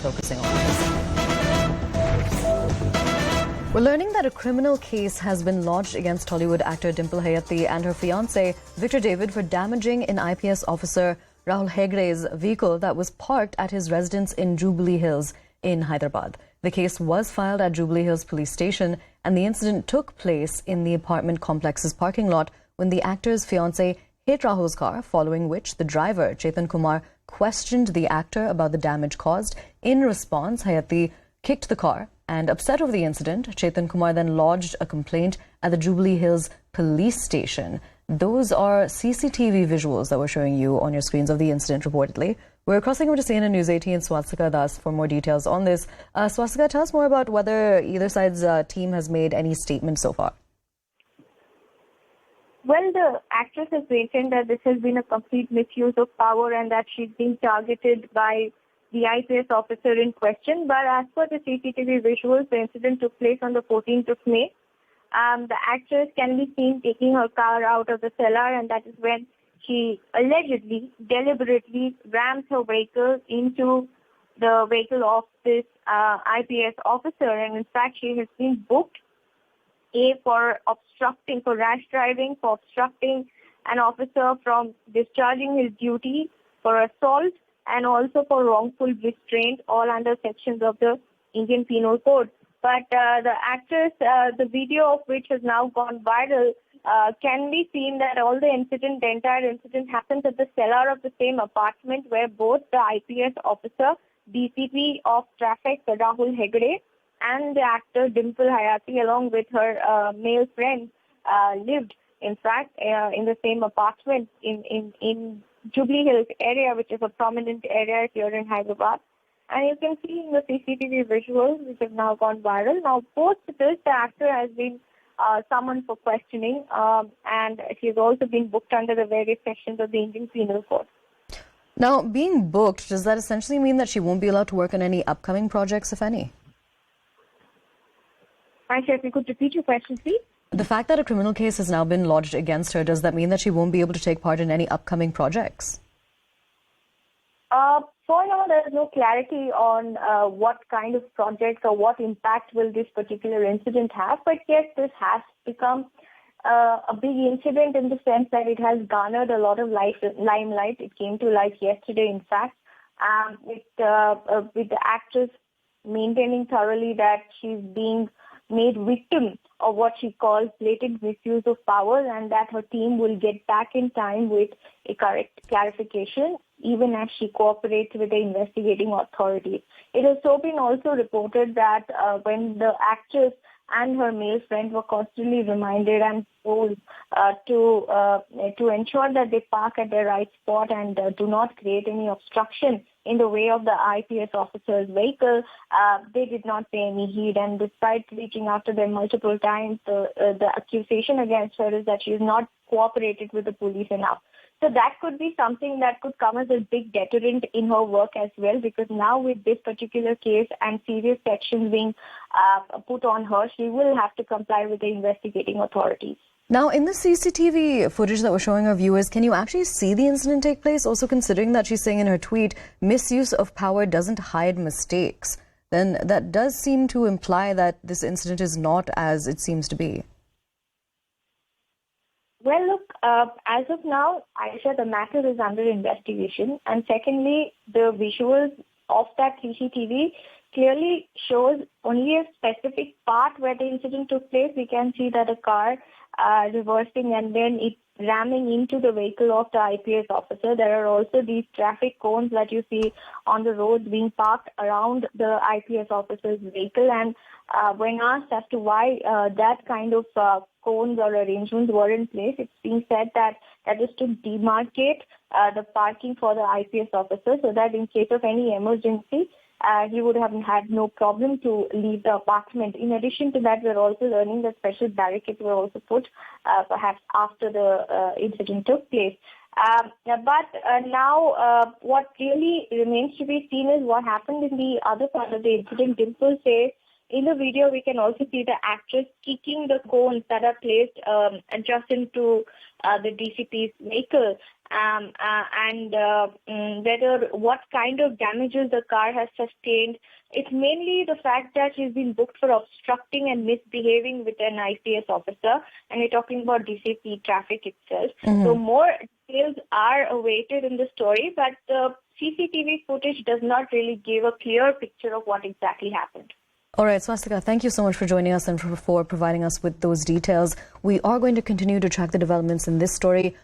focusing on this. We're learning that a criminal case has been lodged against Tollywood actor Dimple Hayati and her fiancé Victor David for damaging an IPS officer Rahul Hegde's vehicle that was parked at his residence in Jubilee Hills in Hyderabad. The case was filed at Jubilee Hills Police Station, and the incident took place in the apartment complex's parking lot when the actor's fiancé hit Rahul's car, following which the driver, Chetan Kumar, questioned the actor about the damage caused. In response, Hayati kicked the car, and upset over the incident, Chetan Kumar then lodged a complaint at the Jubilee Hills Police Station. Those are CCTV visuals that we're showing you on your screens of the incident reportedly. We're crossing over to CNN News 18 Swastika Das for more details on this. Swastika, tell us more about whether either side's team has made any statement so far. Well, the actress has maintained that this has been a complete misuse of power and that she's been targeted by the IPS officer in question. But as per the CCTV visuals, the incident took place on the 14th of May. The actress can be seen taking her car out of the cellar, and that is when she allegedly, deliberately rams her vehicle into the vehicle of this IPS officer. And in fact, she has been booked for rash driving, for obstructing an officer from discharging his duty, for assault, and also for wrongful restraint, all under sections of the Indian Penal Code. But the actress, the video of which has now gone viral, can be seen that the entire incident happens at the cellar of the same apartment where both the IPS officer, DCP of traffic, Rahul Hegde, and the actor Dimple Hayati, along with her male friend, lived, in fact, in the same apartment in Jubilee Hills area, which is a prominent area here in Hyderabad. And you can see in the CCTV visuals, which have now gone viral. Now, post this, the actor has been summoned for questioning, and she has also been booked under the various sections of the Indian Penal Code. Now, being booked, does that essentially mean that she won't be allowed to work on any upcoming projects, if any? Aisha, if you could repeat your question, please. The fact that a criminal case has now been lodged against her, does that mean that she won't be able to take part in any upcoming projects? For now, there is no clarity on what kind of projects or what impact will this particular incident have. But yes, this has become a big incident in the sense that it has garnered a lot of limelight. It came to light yesterday, in fact, with the actress maintaining thoroughly that she's being made victim of what she calls blatant misuse of power, and that her team will get back in time with a correct clarification, even as she cooperates with the investigating authorities. It has so been also reported that when the actress and her male friend were constantly reminded and told to ensure that they park at the right spot and do not create any obstruction in the way of the IPS officer's vehicle, they did not pay any heed. And despite reaching out to them multiple times, the accusation against her is that she has not cooperated with the police enough. So that could be something that could come as a big deterrent in her work as well, because now with this particular case and serious sections being put on her, she will have to comply with the investigating authorities. Now, in the CCTV footage that we're showing our viewers, can you actually see the incident take place? Also considering that she's saying in her tweet, misuse of power doesn't hide mistakes, then that does seem to imply that this incident is not as it seems to be. Well, look, as of now, Aisha, the matter is under investigation. And secondly, the visuals of that CCTV clearly shows only a specific part where the incident took place. We can see that a car reversing and then it ramming into the vehicle of the IPS officer. There are also these traffic cones that you see on the roads being parked around the IPS officer's vehicle. And when asked as to why that kind of cones or arrangements were in place, it's being said that that is to demarcate the parking for the IPS officer so that in case of any emergency, he would have had no problem to leave the apartment. In addition to that, we're also learning that special barricades were also put perhaps after the incident took place. But now what really remains to be seen is what happened in the other part of the incident. Dimple says in the video we can also see the actress kicking the cones that are placed adjacent to the DCP's vehicle. whether what kind of damages the car has sustained. It's mainly the fact that he's been booked for obstructing and misbehaving with an IPS officer, and we're talking about DCP traffic itself. So more details are awaited in the story, but the CCTV footage does not really give a clear picture of what exactly happened. All right, Swastika, thank you so much for joining us and for providing us with those details. We are going to continue to track the developments in this story.